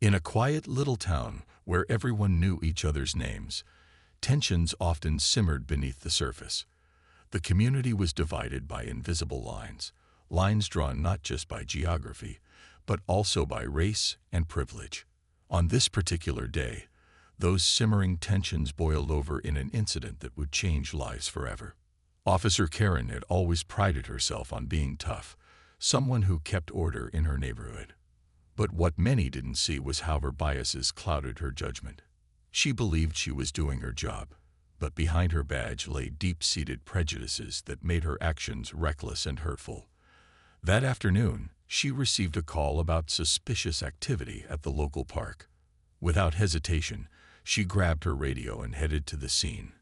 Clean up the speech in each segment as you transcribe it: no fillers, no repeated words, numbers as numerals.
In a quiet little town where everyone knew each other's names, tensions often simmered beneath the surface. The community was divided by invisible lines, lines drawn not just by geography, but also by race and privilege. On this particular day, those simmering tensions boiled over in an incident that would change lives forever. Officer Karen had always prided herself on being tough, someone who kept order in her neighborhood. But what many didn't see was how her biases clouded her judgment. She believed she was doing her job, but behind her badge lay deep-seated prejudices that made her actions reckless and hurtful. That afternoon, she received a call about suspicious activity at the local park. Without hesitation, she grabbed her radio and headed to the scene,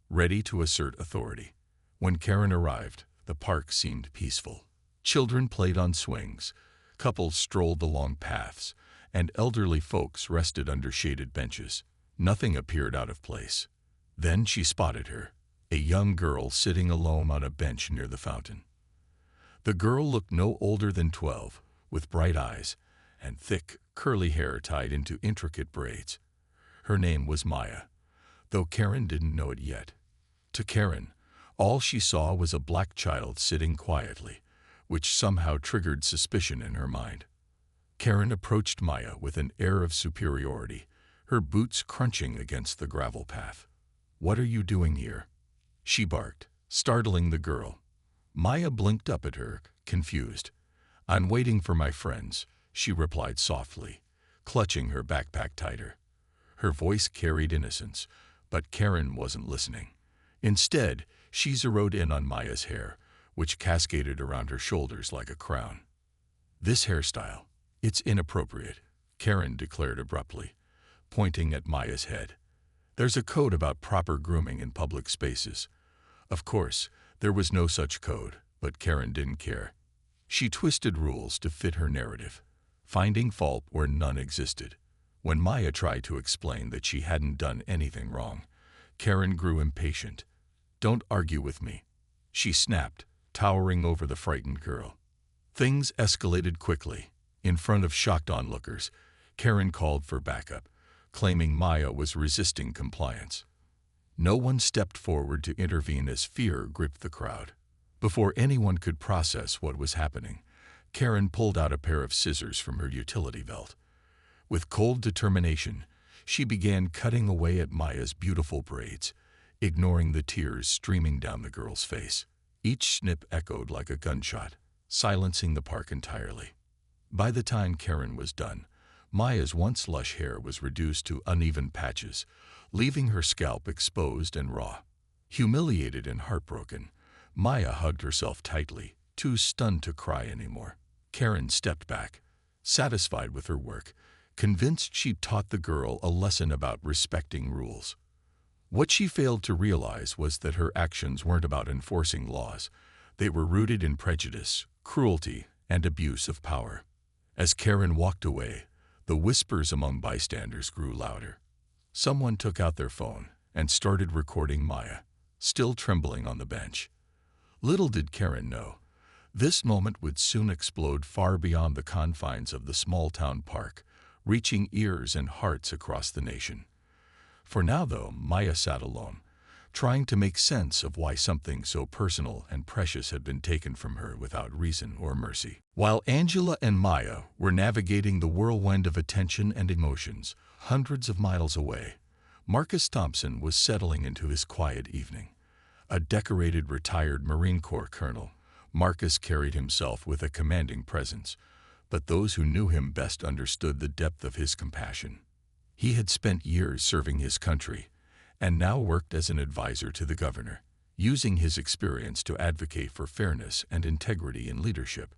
ready to assert authority. When Karen arrived, the park seemed peaceful. Children played on swings, couples strolled along paths, and elderly folks rested under shaded benches. Nothing appeared out of place. Then she spotted her, a young girl sitting alone on a bench near the fountain. The girl looked no older than 12, with bright eyes and thick, curly hair tied into intricate braids. Her name was Maya, though Karen didn't know it yet. To Karen, all she saw was a black child sitting quietly, which somehow triggered suspicion in her mind. Karen approached Maya with an air of superiority, her boots crunching against the gravel path. "What are you doing here?" she barked, startling the girl. Maya blinked up at her, confused. "I'm waiting for my friends," she replied softly, clutching her backpack tighter. Her voice carried innocence, but Karen wasn't listening. Instead, she zeroed in on Maya's hair, which cascaded around her shoulders like a crown. "This hairstyle, it's inappropriate," Karen declared abruptly, pointing at Maya's head. "There's a code about proper grooming in public spaces." Of course, there was no such code, but Karen didn't care. She twisted rules to fit her narrative, finding fault where none existed. When Maya tried to explain that she hadn't done anything wrong, Karen grew impatient. "Don't argue with me," she snapped, towering over the frightened girl. Things escalated quickly. In front of shocked onlookers, Karen called for backup, claiming Maya was resisting compliance. No one stepped forward to intervene as fear gripped the crowd. Before anyone could process what was happening, Karen pulled out a pair of scissors from her utility belt. With cold determination, she began cutting away at Maya's beautiful braids, ignoring the tears streaming down the girl's face. Each snip echoed like a gunshot, silencing the park entirely. By the time Karen was done, Maya's once lush hair was reduced to uneven patches, leaving her scalp exposed and raw. Humiliated and heartbroken, Maya hugged herself tightly, too stunned to cry anymore. Karen stepped back, satisfied with her work, convinced she'd taught the girl a lesson about respecting rules. What she failed to realize was that her actions weren't about enforcing laws. They were rooted in prejudice, cruelty, and abuse of power. As Karen walked away, the whispers among bystanders grew louder. Someone took out their phone and started recording Maya, still trembling on the bench. Little did Karen know, this moment would soon explode far beyond the confines of the small-town park, reaching ears and hearts across the nation. For now, though, Maya sat alone, trying to make sense of why something so personal and precious had been taken from her without reason or mercy. While Angela and Maya were navigating the whirlwind of attention and emotions hundreds of miles away, Marcus Thompson was settling into his quiet evening. A decorated retired Marine Corps colonel, Marcus carried himself with a commanding presence, but those who knew him best understood the depth of his compassion. He had spent years serving his country, and now worked as an advisor to the governor, using his experience to advocate for fairness and integrity in leadership.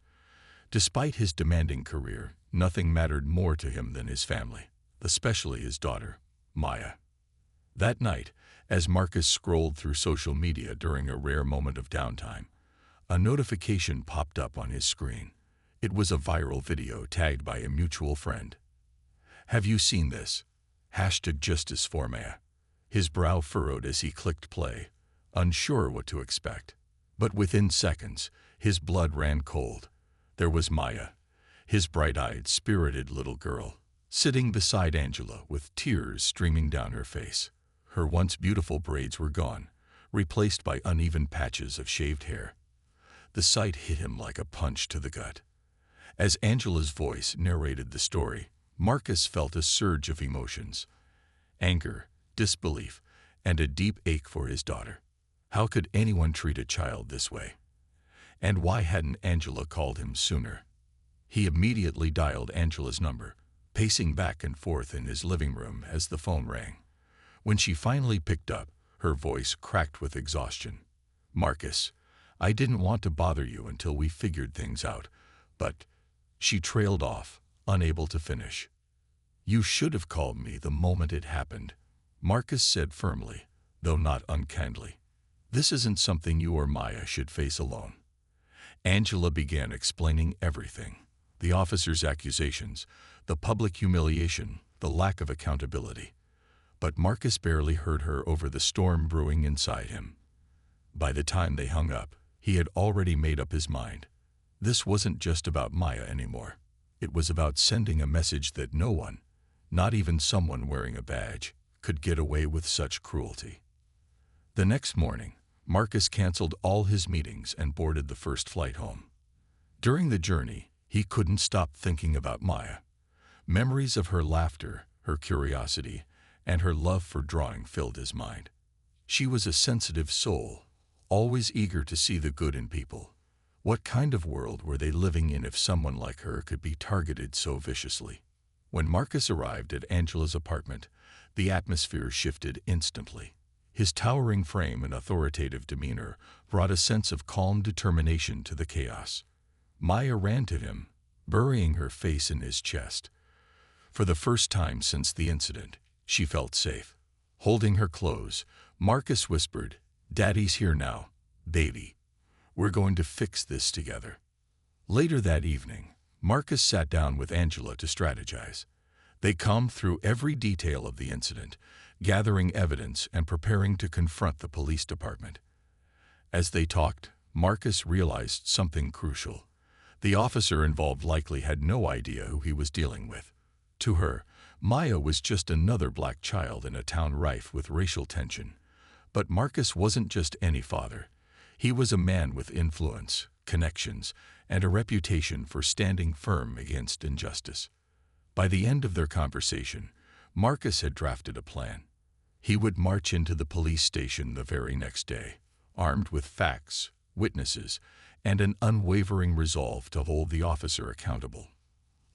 Despite his demanding career, nothing mattered more to him than his family, especially his daughter, Maya. That night, as Marcus scrolled through social media during a rare moment of downtime, a notification popped up on his screen. It was a viral video tagged by a mutual friend. "Have you seen this? #Justice for Maya." His brow furrowed as he clicked play, unsure what to expect. But within seconds, his blood ran cold. There was Maya, his bright-eyed, spirited little girl, sitting beside Angela with tears streaming down her face. Her once beautiful braids were gone, replaced by uneven patches of shaved hair. The sight hit him like a punch to the gut. As Angela's voice narrated the story, Marcus felt a surge of emotions: anger, disbelief, and a deep ache for his daughter. How could anyone treat a child this way? And why hadn't Angela called him sooner? He immediately dialed Angela's number, pacing back and forth in his living room as the phone rang. When she finally picked up, her voice cracked with exhaustion. "Marcus, I didn't want to bother you until we figured things out, but—" She trailed off, unable to finish. "You should have called me the moment it happened," Marcus said firmly, though not unkindly. "This isn't something you or Maya should face alone." Angela began explaining everything: the officer's accusations, the public humiliation, the lack of accountability. But Marcus barely heard her over the storm brewing inside him. By the time they hung up, he had already made up his mind. This wasn't just about Maya anymore. It was about sending a message that no one, not even someone wearing a badge, could get away with such cruelty. The next morning, Marcus canceled all his meetings and boarded the first flight home. During the journey, he couldn't stop thinking about Maya. Memories of her laughter, her curiosity, and her love for drawing filled his mind. She was a sensitive soul, always eager to see the good in people. What kind of world were they living in if someone like her could be targeted so viciously? When Marcus arrived at Angela's apartment, the atmosphere shifted instantly. His towering frame and authoritative demeanor brought a sense of calm determination to the chaos. Maya ran to him, burying her face in his chest. For the first time since the incident, she felt safe. Holding her close, Marcus whispered, "Daddy's here now, baby. We're going to fix this together." Later that evening, Marcus sat down with Angela to strategize. They combed through every detail of the incident, gathering evidence and preparing to confront the police department. As they talked, Marcus realized something crucial. The officer involved likely had no idea who he was dealing with. To her, Maya was just another black child in a town rife with racial tension. But Marcus wasn't just any father. He was a man with influence, connections, and a reputation for standing firm against injustice. By the end of their conversation, Marcus had drafted a plan. He would march into the police station the very next day, armed with facts, witnesses, and an unwavering resolve to hold the officer accountable.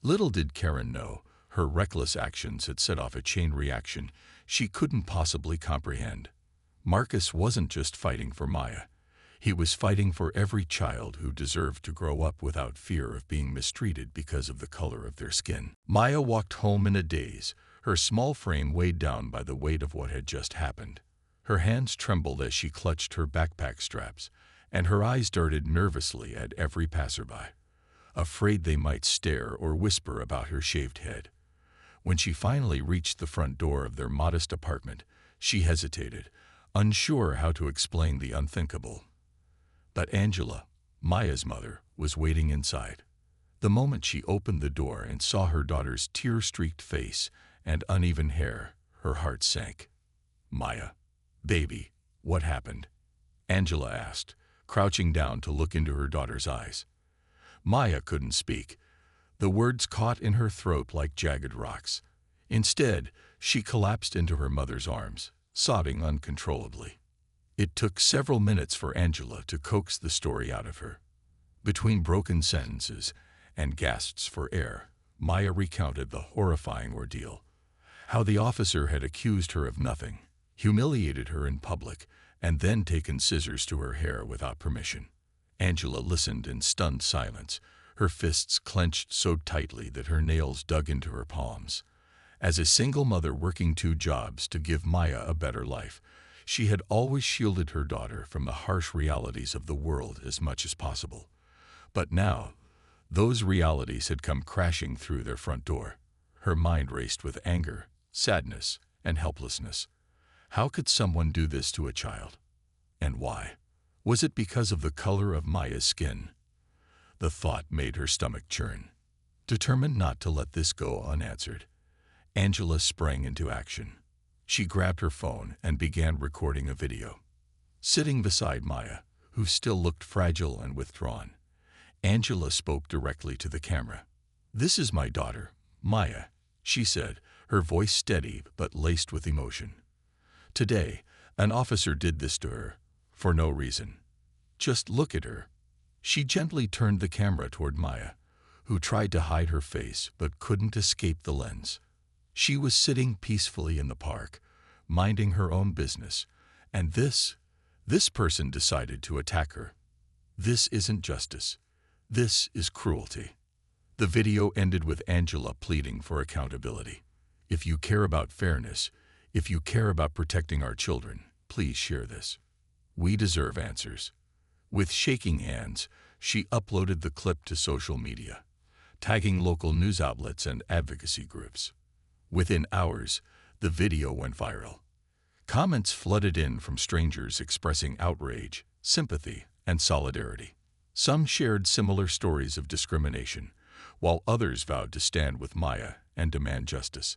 Little did Karen know, her reckless actions had set off a chain reaction she couldn't possibly comprehend. Marcus wasn't just fighting for Maya. He was fighting for every child who deserved to grow up without fear of being mistreated because of the color of their skin. Maya walked home in a daze, her small frame weighed down by the weight of what had just happened. Her hands trembled as she clutched her backpack straps, and her eyes darted nervously at every passerby, afraid they might stare or whisper about her shaved head. When she finally reached the front door of their modest apartment, she hesitated, unsure how to explain the unthinkable. But Angela, Maya's mother, was waiting inside. The moment she opened the door and saw her daughter's tear-streaked face and uneven hair, her heart sank. "Maya, baby, what happened?" Angela asked, crouching down to look into her daughter's eyes. Maya couldn't speak. The words caught in her throat like jagged rocks. Instead, she collapsed into her mother's arms, sobbing uncontrollably. It took several minutes for Angela to coax the story out of her. Between broken sentences and gasps for air, Maya recounted the horrifying ordeal. How the officer had accused her of nothing, humiliated her in public, and then taken scissors to her hair without permission. Angela listened in stunned silence, her fists clenched so tightly that her nails dug into her palms. As a single mother working 2 jobs to give Maya a better life, she had always shielded her daughter from the harsh realities of the world as much as possible. But now, those realities had come crashing through their front door. Her mind raced with anger, sadness, and helplessness. How could someone do this to a child? And why? Was it because of the color of Maya's skin? The thought made her stomach churn. Determined not to let this go unanswered, Angela sprang into action. She grabbed her phone and began recording a video. Sitting beside Maya, who still looked fragile and withdrawn, Angela spoke directly to the camera. "This is my daughter, Maya," she said, her voice steady but laced with emotion. "Today, an officer did this to her, for no reason. Just look at her." She gently turned the camera toward Maya, who tried to hide her face but couldn't escape the lens. She was sitting peacefully in the park, minding her own business, and this person decided to attack her. This isn't justice. This is cruelty. The video ended with Angela pleading for accountability. "If you care about fairness, if you care about protecting our children, please share this. We deserve answers." With shaking hands, she uploaded the clip to social media, tagging local news outlets and advocacy groups. Within hours, the video went viral. Comments flooded in from strangers expressing outrage, sympathy, and solidarity. Some shared similar stories of discrimination, while others vowed to stand with Maya and demand justice.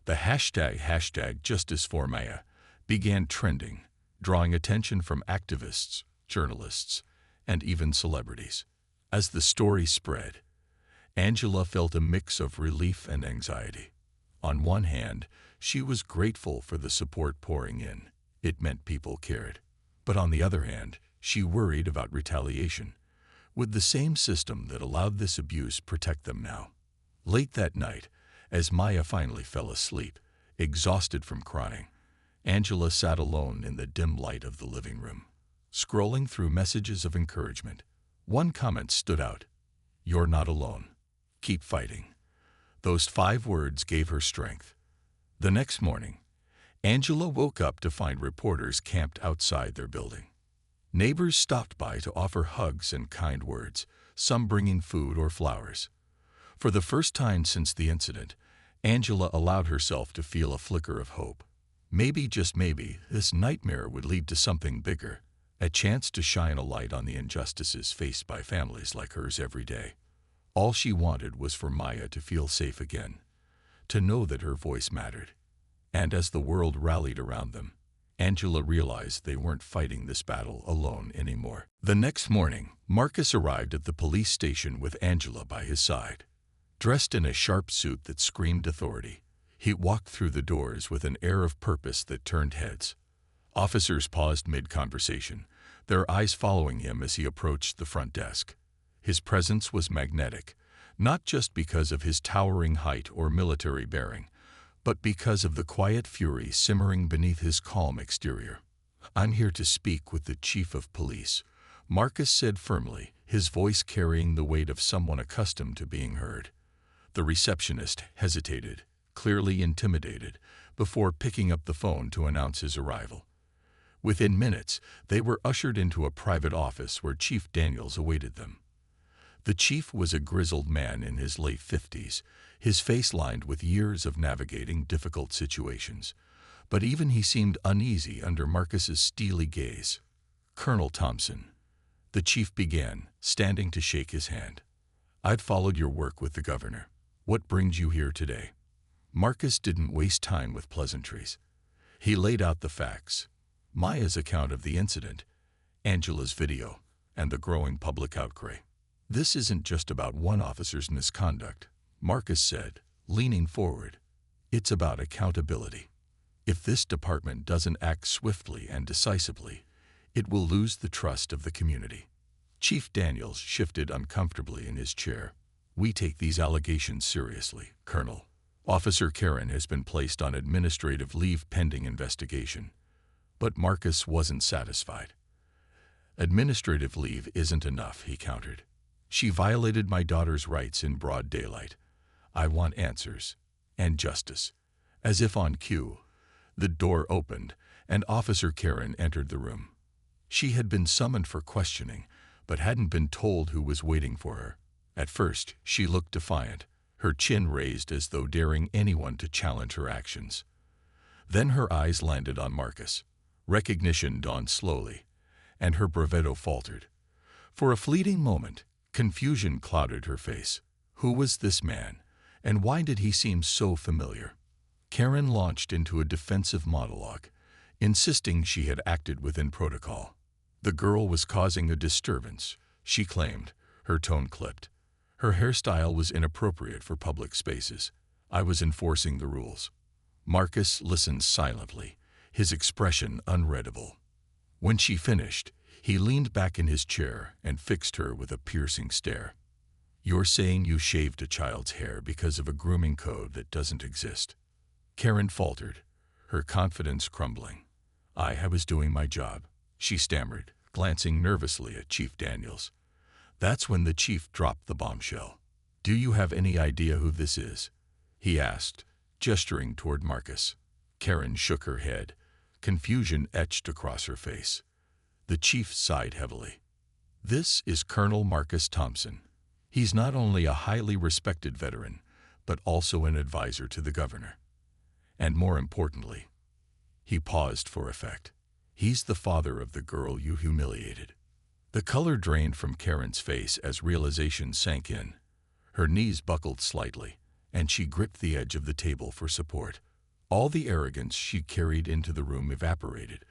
The hashtag Justice for Maya began trending, drawing attention from activists, journalists, and even celebrities. As the story spread, Angela felt a mix of relief and anxiety. On one hand, she was grateful for the support pouring in. It meant people cared. But on the other hand, she worried about retaliation. Would the same system that allowed this abuse protect them now? Late that night, as Maya finally fell asleep, exhausted from crying, Angela sat alone in the dim light of the living room, scrolling through messages of encouragement. One comment stood out: "You're not alone. Keep fighting." Those 5 words gave her strength. The next morning, Angela woke up to find reporters camped outside their building. Neighbors stopped by to offer hugs and kind words, some bringing food or flowers. For the first time since the incident, Angela allowed herself to feel a flicker of hope. Maybe, just maybe, this nightmare would lead to something bigger, a chance to shine a light on the injustices faced by families like hers every day. All she wanted was for Maya to feel safe again, to know that her voice mattered. And as the world rallied around them, Angela realized they weren't fighting this battle alone anymore. The next morning, Marcus arrived at the police station with Angela by his side. Dressed in a sharp suit that screamed authority, he walked through the doors with an air of purpose that turned heads. Officers paused mid-conversation, their eyes following him as he approached the front desk. His presence was magnetic, not just because of his towering height or military bearing, but because of the quiet fury simmering beneath his calm exterior. "I'm here to speak with the chief of police," Marcus said firmly, his voice carrying the weight of someone accustomed to being heard. The receptionist hesitated, clearly intimidated, before picking up the phone to announce his arrival. Within minutes, they were ushered into a private office where Chief Daniels awaited them. The chief was a grizzled man in his late 50s, his face lined with years of navigating difficult situations. But even he seemed uneasy under Marcus's steely gaze. "Colonel Thompson," the chief began, standing to shake his hand. "I'd followed your work with the governor. What brings you here today?" Marcus didn't waste time with pleasantries. He laid out the facts: Maya's account of the incident, Angela's video, and the growing public outcry. "This isn't just about one officer's misconduct," Marcus said, leaning forward. "It's about accountability. If this department doesn't act swiftly and decisively, it will lose the trust of the community." Chief Daniels shifted uncomfortably in his chair. "We take these allegations seriously, Colonel. Officer Karen has been placed on administrative leave pending investigation." But Marcus wasn't satisfied. "Administrative leave isn't enough," he countered. "She violated my daughter's rights in broad daylight. I want answers and justice." As if on cue, the door opened and Officer Karen entered the room. She had been summoned for questioning, but hadn't been told who was waiting for her. At first, she looked defiant, her chin raised as though daring anyone to challenge her actions. Then her eyes landed on Marcus. Recognition dawned slowly, and her bravado faltered. For a fleeting moment, confusion clouded her face. Who was this man, and why did he seem so familiar? Karen launched into a defensive monologue, insisting she had acted within protocol. The girl was causing a disturbance, she claimed, her tone clipped. Her hairstyle was inappropriate for public spaces. I was enforcing the rules. Marcus listened silently, his expression unreadable. When she finished, he leaned back in his chair and fixed her with a piercing stare. You're saying you shaved a child's hair because of a grooming code that doesn't exist? Karen faltered, her confidence crumbling. I was doing my job, she stammered, glancing nervously at Chief Daniels. That's when the chief dropped the bombshell. Do you have any idea who this is? He asked, gesturing toward Marcus. Karen shook her head, confusion etched across her face. The chief sighed heavily. This is Colonel Marcus Thompson. He's not only a highly respected veteran, but also an advisor to the governor. And more importantly, he paused for effect. He's the father of the girl you humiliated. The color drained from Karen's face as realization sank in. Her knees buckled slightly, and she gripped the edge of the table for support. All the arrogance she carried into the room evaporated,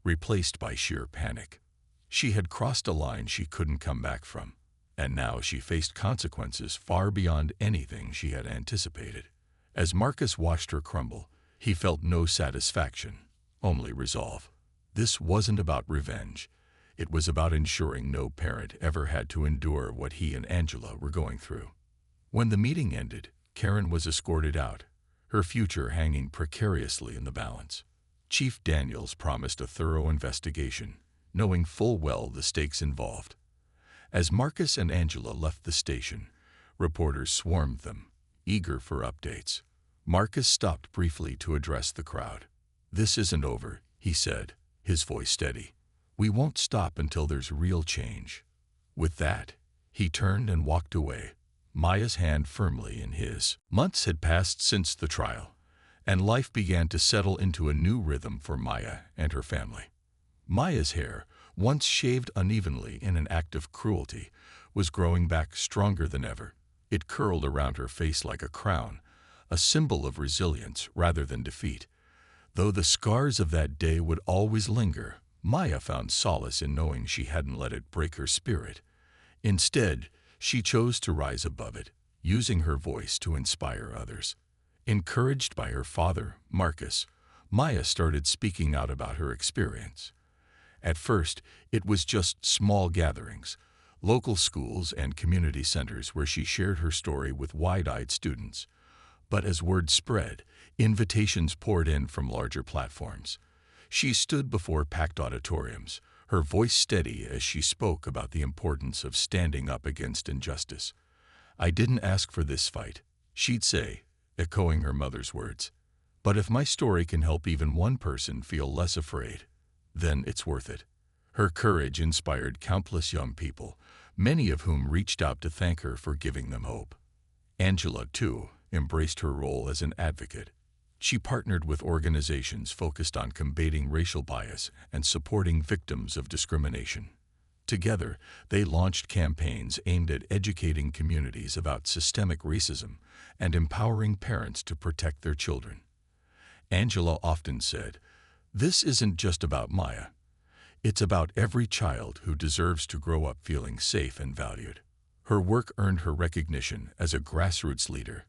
replaced by sheer panic. She had crossed a line she couldn't come back from, and now she faced consequences far beyond anything she had anticipated. As Marcus watched her crumble, he felt no satisfaction, only resolve. This wasn't about revenge. It was about ensuring no parent ever had to endure what he and Angela were going through. When the meeting ended, Karen was escorted out, her future hanging precariously in the balance. Chief Daniels promised a thorough investigation, knowing full well the stakes involved. As Marcus and Angela left the station, reporters swarmed them, eager for updates. Marcus stopped briefly to address the crowd. This isn't over, he said, his voice steady. We won't stop until there's real change. With that, he turned and walked away, Maya's hand firmly in his. Months had passed since the trial, and life began to settle into a new rhythm for Maya and her family. Maya's hair, once shaved unevenly in an act of cruelty, was growing back stronger than ever. It curled around her face like a crown, a symbol of resilience rather than defeat. Though the scars of that day would always linger, Maya found solace in knowing she hadn't let it break her spirit. Instead, she chose to rise above it, using her voice to inspire others. Encouraged by her father, Marcus, Maya started speaking out about her experience. At first, it was just small gatherings, local schools and community centers where she shared her story with wide-eyed students. But as word spread, invitations poured in from larger platforms. She stood before packed auditoriums, her voice steady as she spoke about the importance of standing up against injustice. I didn't ask for this fight, she'd say, echoing her mother's words. But if my story can help even one person feel less afraid, then it's worth it. Her courage inspired countless young people, many of whom reached out to thank her for giving them hope. Angela, too, embraced her role as an advocate. She partnered with organizations focused on combating racial bias and supporting victims of discrimination. Together, they launched campaigns aimed at educating communities about systemic racism and empowering parents to protect their children. Angela often said, "This isn't just about Maya. It's about every child who deserves to grow up feeling safe and valued." Her work earned her recognition as a grassroots leader,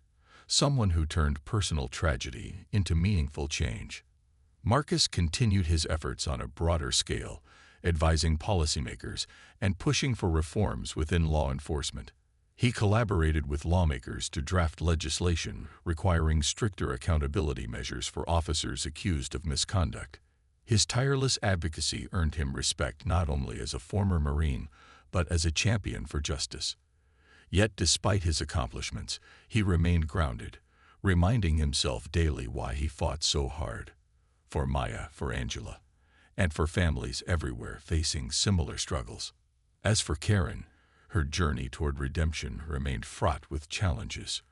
someone who turned personal tragedy into meaningful change. Marcus continued his efforts on a broader scale, advising policymakers and pushing for reforms within law enforcement. He collaborated with lawmakers to draft legislation requiring stricter accountability measures for officers accused of misconduct. His tireless advocacy earned him respect not only as a former Marine, but as a champion for justice. Yet despite his accomplishments, he remained grounded, reminding himself daily why he fought so hard. For Maya, for Angela, and for families everywhere facing similar struggles. As for Karen, her journey toward redemption remained fraught with challenges.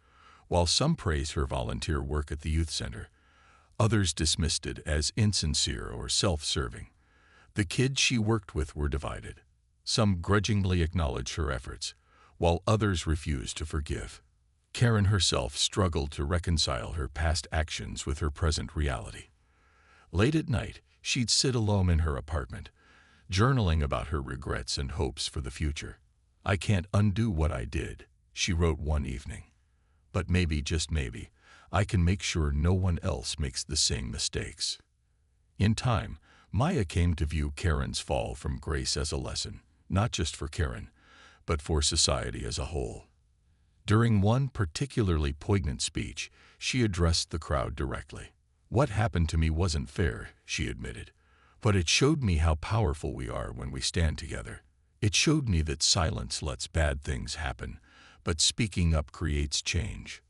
While some praised her volunteer work at the youth center, others dismissed it as insincere or self-serving. The kids she worked with were divided. Some grudgingly acknowledged her efforts, while others refused to forgive. Karen herself struggled to reconcile her past actions with her present reality. Late at night, she'd sit alone in her apartment, journaling about her regrets and hopes for the future. "I can't undo what I did," she wrote one evening. "But maybe, just maybe, I can make sure no one else makes the same mistakes." In time, Maya came to view Karen's fall from grace as a lesson, not just for Karen, but for society as a whole. During one particularly poignant speech, she addressed the crowd directly. "What happened to me wasn't fair," she admitted, "but it showed me how powerful we are when we stand together. It showed me that silence lets bad things happen, but speaking up creates change."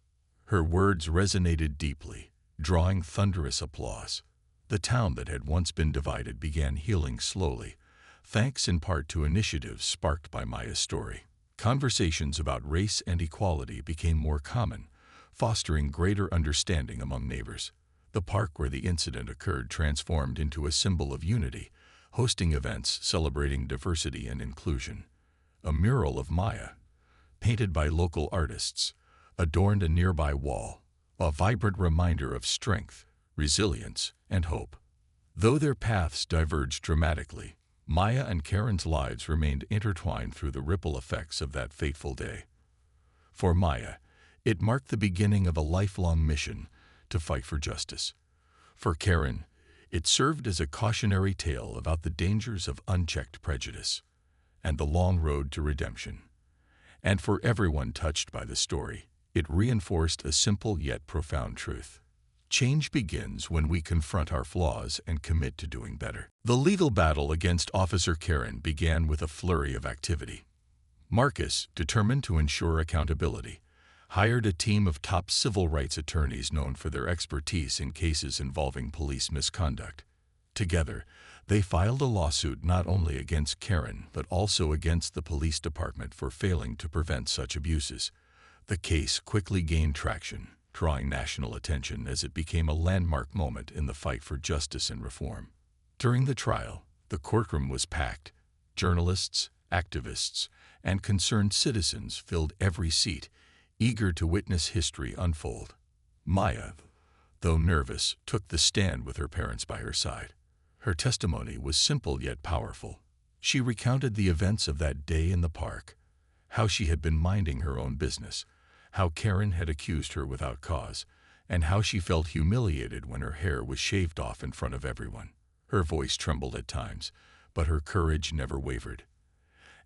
Her words resonated deeply, drawing thunderous applause. The town that had once been divided began healing slowly, thanks in part to initiatives sparked by Maya's story. Conversations about race and equality became more common, fostering greater understanding among neighbors. The park where the incident occurred transformed into a symbol of unity, hosting events celebrating diversity and inclusion. A mural of Maya, painted by local artists, adorned a nearby wall, a vibrant reminder of strength, resilience, and hope. Though their paths diverged dramatically, Maya and Karen's lives remained intertwined through the ripple effects of that fateful day. For Maya, it marked the beginning of a lifelong mission to fight for justice. For Karen, it served as a cautionary tale about the dangers of unchecked prejudice and the long road to redemption. And for everyone touched by the story, it reinforced a simple yet profound truth. Change begins when we confront our flaws and commit to doing better. The legal battle against Officer Karen began with a flurry of activity. Marcus, determined to ensure accountability, hired a team of top civil rights attorneys known for their expertise in cases involving police misconduct. Together, they filed a lawsuit not only against Karen but also against the police department for failing to prevent such abuses. The case quickly gained traction, drawing national attention as it became a landmark moment in the fight for justice and reform. During the trial, the courtroom was packed. Journalists, activists, and concerned citizens filled every seat, eager to witness history unfold. Maya, though nervous, took the stand with her parents by her side. Her testimony was simple yet powerful. She recounted the events of that day in the park, how she had been minding her own business, how Karen had accused her without cause, and how she felt humiliated when her hair was shaved off in front of everyone. Her voice trembled at times, but her courage never wavered.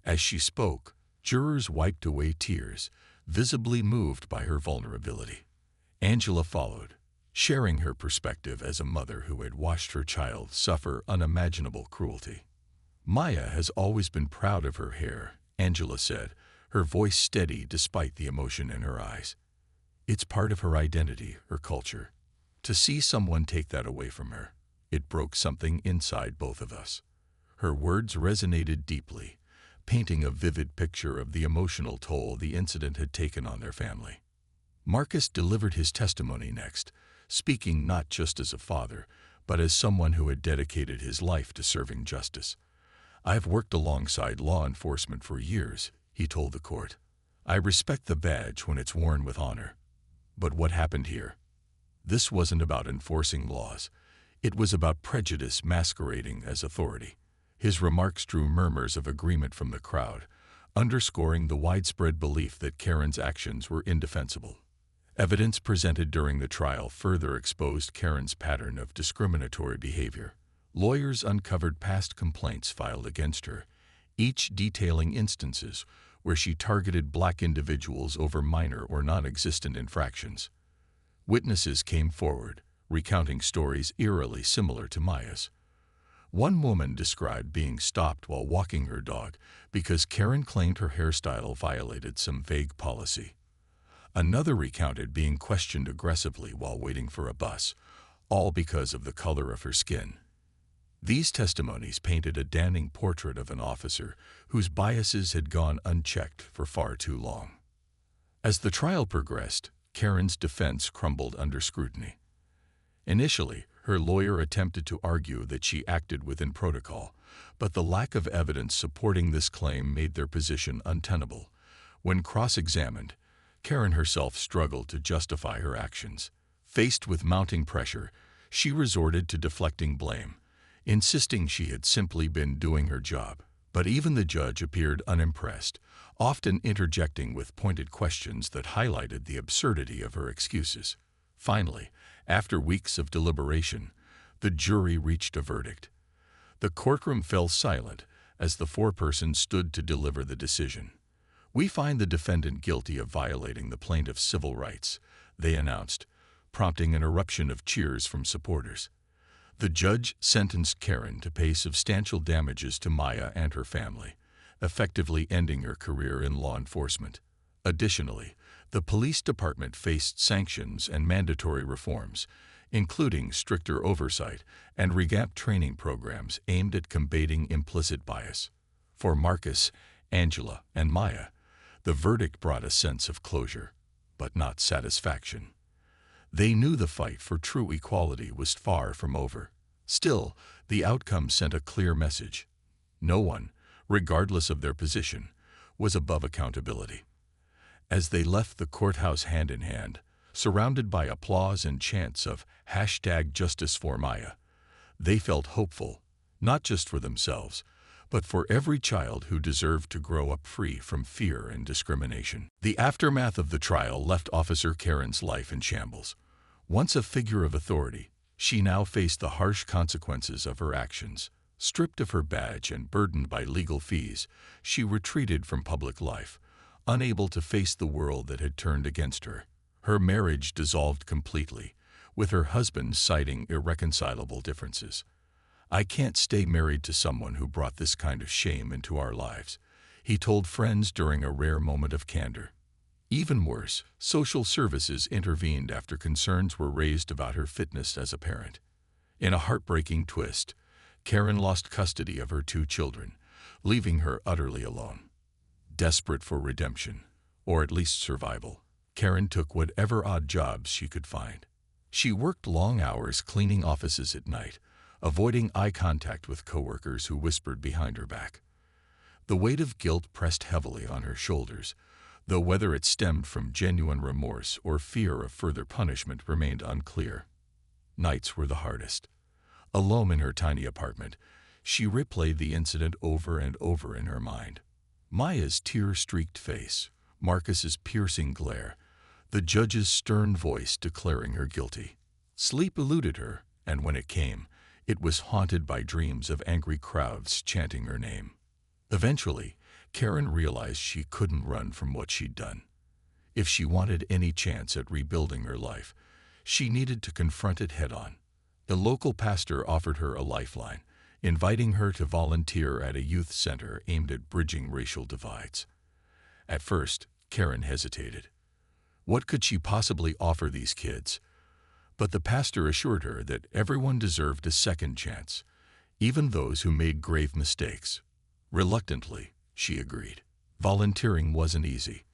As she spoke, jurors wiped away tears, visibly moved by her vulnerability. Angela followed, sharing her perspective as a mother who had watched her child suffer unimaginable cruelty. "Maya has always been proud of her hair," Angela said, her voice steady despite the emotion in her eyes. "It's part of her identity, her culture. To see someone take that away from her, it broke something inside both of us." Her words resonated deeply, painting a vivid picture of the emotional toll the incident had taken on their family. Marcus delivered his testimony next, speaking not just as a father, but as someone who had dedicated his life to serving justice. "I've worked alongside law enforcement for years," he told the court. "I respect the badge when it's worn with honor. But what happened here? This wasn't about enforcing laws. It was about prejudice masquerading as authority." His remarks drew murmurs of agreement from the crowd, underscoring the widespread belief that Karen's actions were indefensible. Evidence presented during the trial further exposed Karen's pattern of discriminatory behavior. Lawyers uncovered past complaints filed against her, each detailing instances where she targeted black individuals over minor or non-existent infractions. Witnesses came forward, recounting stories eerily similar to Maya's. One woman described being stopped while walking her dog because Karen claimed her hairstyle violated some vague policy. Another recounted being questioned aggressively while waiting for a bus, all because of the color of her skin. These testimonies painted a damning portrait of an officer whose biases had gone unchecked for far too long. As the trial progressed, Karen's defense crumbled under scrutiny. Initially, her lawyer attempted to argue that she acted within protocol, but the lack of evidence supporting this claim made their position untenable. When cross-examined, Karen herself struggled to justify her actions. Faced with mounting pressure, she resorted to deflecting blame, insisting she had simply been doing her job. But even the judge appeared unimpressed, often interjecting with pointed questions that highlighted the absurdity of her excuses. Finally, after weeks of deliberation, the jury reached a verdict. The courtroom fell silent as the foreperson stood to deliver the decision. "We find the defendant guilty of violating the plaintiff's civil rights," they announced, prompting an eruption of cheers from supporters. The judge sentenced Karen to pay substantial damages to Maya and her family, effectively ending her career in law enforcement. Additionally, the police department faced sanctions and mandatory reforms, including stricter oversight and revamped training programs aimed at combating implicit bias. For Marcus, Angela, and Maya, the verdict brought a sense of closure, but not satisfaction. They knew the fight for true equality was far from over. Still, the outcome sent a clear message. No one, regardless of their position, was above accountability. As they left the courthouse hand in hand, surrounded by applause and chants of #JusticeForMaya, they felt hopeful, not just for themselves, but for every child who deserved to grow up free from fear and discrimination. The aftermath of the trial left Officer Karen's life in shambles. Once a figure of authority, she now faced the harsh consequences of her actions. Stripped of her badge and burdened by legal fees, she retreated from public life, unable to face the world that had turned against her. Her marriage dissolved completely, with her husband citing irreconcilable differences. "I can't stay married to someone who brought this kind of shame into our lives," he told friends during a rare moment of candor. Even worse, social services intervened after concerns were raised about her fitness as a parent. In a heartbreaking twist, Karen lost custody of her 2 children, leaving her utterly alone. Desperate for redemption, or at least survival, Karen took whatever odd jobs she could find. She worked long hours cleaning offices at night, avoiding eye contact with coworkers who whispered behind her back. The weight of guilt pressed heavily on her shoulders, though whether it stemmed from genuine remorse or fear of further punishment remained unclear. Nights were the hardest. Alone in her tiny apartment, she replayed the incident over and over in her mind. Maya's tear-streaked face, Marcus's piercing glare, the judge's stern voice declaring her guilty. Sleep eluded her, and when it came, it was haunted by dreams of angry crowds chanting her name. Eventually, Karen realized she couldn't run from what she'd done. If she wanted any chance at rebuilding her life, she needed to confront it head-on. The local pastor offered her a lifeline, inviting her to volunteer at a youth center aimed at bridging racial divides. At first, Karen hesitated. What could she possibly offer these kids? But the pastor assured her that everyone deserved a second chance, even those who made grave mistakes. Reluctantly, she agreed. Volunteering wasn't easy.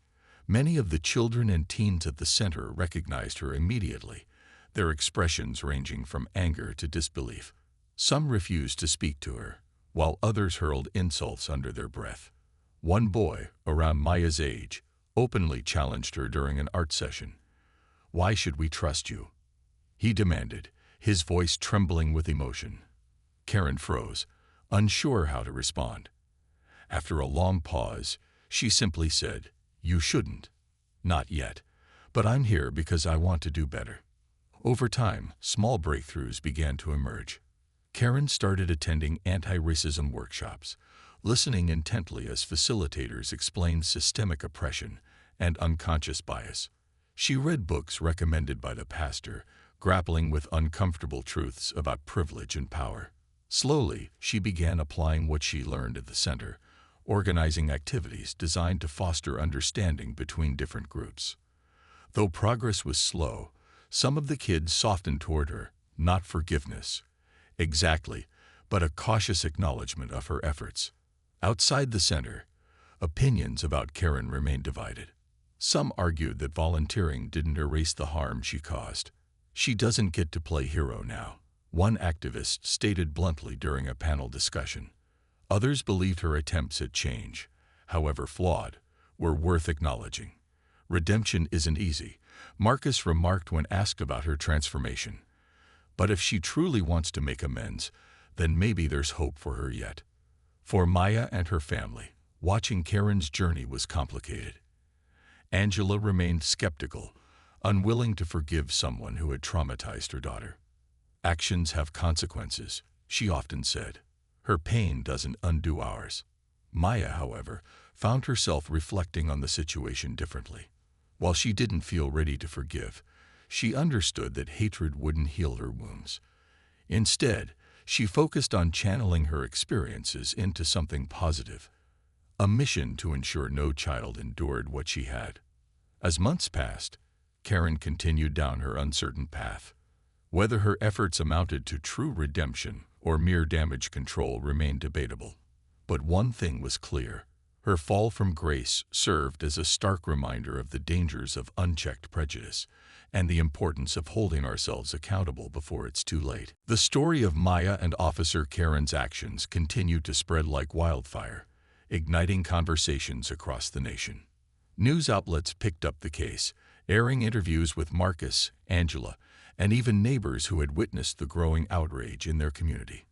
Many of the children and teens at the center recognized her immediately, their expressions ranging from anger to disbelief. Some refused to speak to her, while others hurled insults under their breath. One boy, around Maya's age, openly challenged her during an art session. "Why should we trust you?" he demanded, his voice trembling with emotion. Karen froze, unsure how to respond. After a long pause, she simply said, "You shouldn't. Not yet. But I'm here because I want to do better." Over time, small breakthroughs began to emerge. Karen started attending anti-racism workshops, listening intently as facilitators explained systemic oppression and unconscious bias. She read books recommended by the pastor, grappling with uncomfortable truths about privilege and power. Slowly, she began applying what she learned at the center, organizing activities designed to foster understanding between different groups. Though progress was slow, some of the kids softened toward her, not forgiveness, exactly, but a cautious acknowledgement of her efforts. Outside the center, opinions about Karen remained divided. Some argued that volunteering didn't erase the harm she caused. "She doesn't get to play hero now," one activist stated bluntly during a panel discussion. Others believed her attempts at change, however flawed, were worth acknowledging. Redemption isn't easy, Marcus remarked when asked about her transformation. But if she truly wants to make amends, then maybe there's hope for her yet. For Maya and her family, watching Karen's journey was complicated. Angela remained skeptical, unwilling to forgive someone who had traumatized her daughter. Actions have consequences, she often said. Her pain doesn't undo ours. Maya, however, found herself reflecting on the situation differently. While she didn't feel ready to forgive, she understood that hatred wouldn't heal her wounds. Instead, she focused on channeling her experiences into something positive, a mission to ensure no child endured what she had. As months passed, Karen continued down her uncertain path. Whether her efforts amounted to true redemption or mere damage control remained debatable. But one thing was clear. Her fall from grace served as a stark reminder of the dangers of unchecked prejudice and the importance of holding ourselves accountable before it's too late. The story of Maya and Officer Karen's actions continued to spread like wildfire, igniting conversations across the nation. News outlets picked up the case, airing interviews with Marcus, Angela, and even neighbors who had witnessed the growing outrage in their community.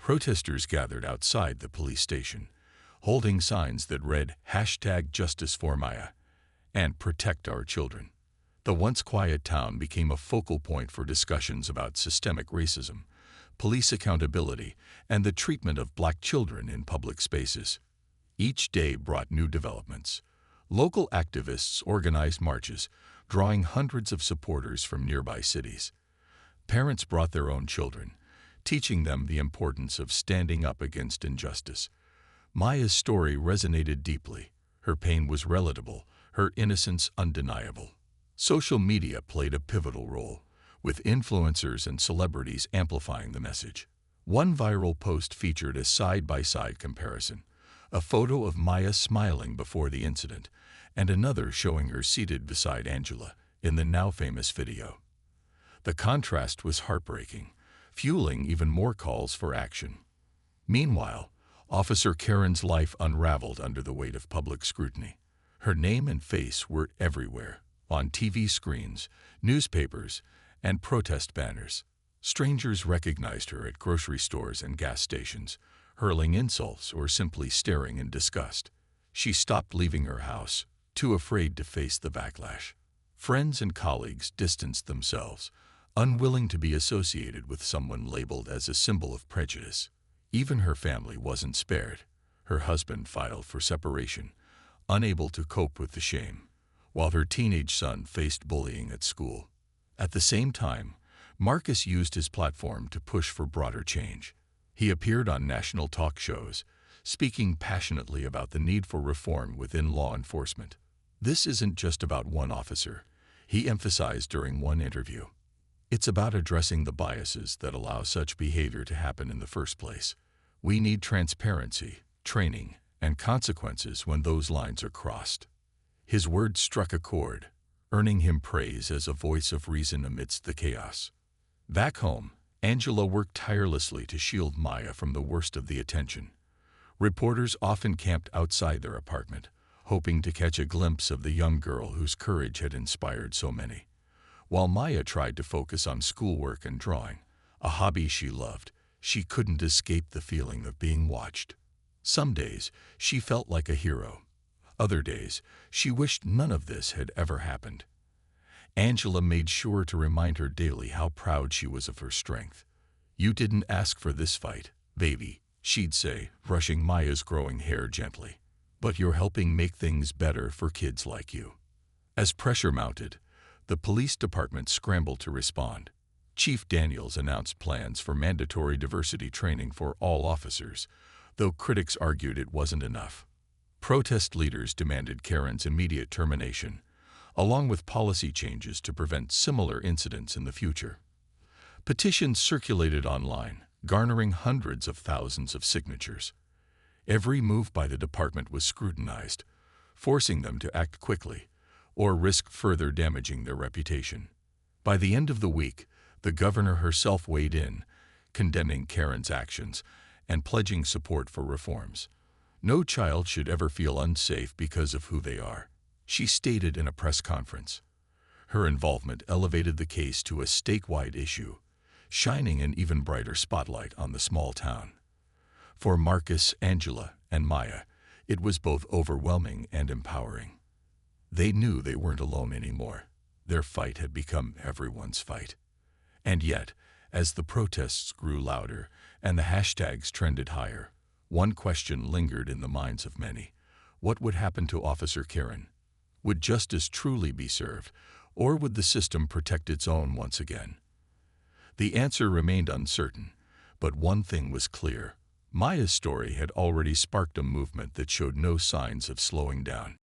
Protesters gathered outside the police station, holding signs that read #JusticeForMaya and "Protect Our Children." The once quiet town became a focal point for discussions about systemic racism, police accountability, and the treatment of black children in public spaces. Each day brought new developments. Local activists organized marches, drawing hundreds of supporters from nearby cities. Parents brought their own children, teaching them the importance of standing up against injustice. Maya's story resonated deeply. Her pain was relatable, her innocence undeniable. Social media played a pivotal role, with influencers and celebrities amplifying the message. One viral post featured a side-by-side comparison, a photo of Maya smiling before the incident, and another showing her seated beside Angela in the now-famous video. The contrast was heartbreaking, fueling even more calls for action. Meanwhile, Officer Karen's life unraveled under the weight of public scrutiny. Her name and face were everywhere, on TV screens, newspapers, and protest banners. Strangers recognized her at grocery stores and gas stations, hurling insults or simply staring in disgust. She stopped leaving her house, too afraid to face the backlash. Friends and colleagues distanced themselves, unwilling to be associated with someone labeled as a symbol of prejudice. Even her family wasn't spared. Her husband filed for separation, unable to cope with the shame, while her teenage son faced bullying at school. At the same time, Marcus used his platform to push for broader change. He appeared on national talk shows, speaking passionately about the need for reform within law enforcement. This isn't just about one officer, he emphasized during one interview. It's about addressing the biases that allow such behavior to happen in the first place. We need transparency, training, and consequences when those lines are crossed. His words struck a chord, earning him praise as a voice of reason amidst the chaos. Back home, Angela worked tirelessly to shield Maya from the worst of the attention. Reporters often camped outside their apartment, hoping to catch a glimpse of the young girl whose courage had inspired so many. While Maya tried to focus on schoolwork and drawing, a hobby she loved, she couldn't escape the feeling of being watched. Some days, she felt like a hero. Other days, she wished none of this had ever happened. Angela made sure to remind her daily how proud she was of her strength. "You didn't ask for this fight, baby," she'd say, brushing Maya's growing hair gently. "But you're helping make things better for kids like you." As pressure mounted, the police department scrambled to respond. Chief Daniels announced plans for mandatory diversity training for all officers, though critics argued it wasn't enough. Protest leaders demanded Karen's immediate termination, along with policy changes to prevent similar incidents in the future. Petitions circulated online, garnering hundreds of thousands of signatures. Every move by the department was scrutinized, forcing them to act quickly, or risk further damaging their reputation. By the end of the week, the governor herself weighed in, condemning Karen's actions and pledging support for reforms. No child should ever feel unsafe because of who they are. she stated in a press conference. Her involvement elevated the case to a statewide issue, shining an even brighter spotlight on the small town. For Marcus, Angela, and Maya, it was both overwhelming and empowering. They knew they weren't alone anymore. Their fight had become everyone's fight. And yet, as the protests grew louder and the hashtags trended higher, one question lingered in the minds of many. What would happen to Officer Karen? Would justice truly be served, or would the system protect its own once again? The answer remained uncertain, but one thing was clear. Maya's story had already sparked a movement that showed no signs of slowing down.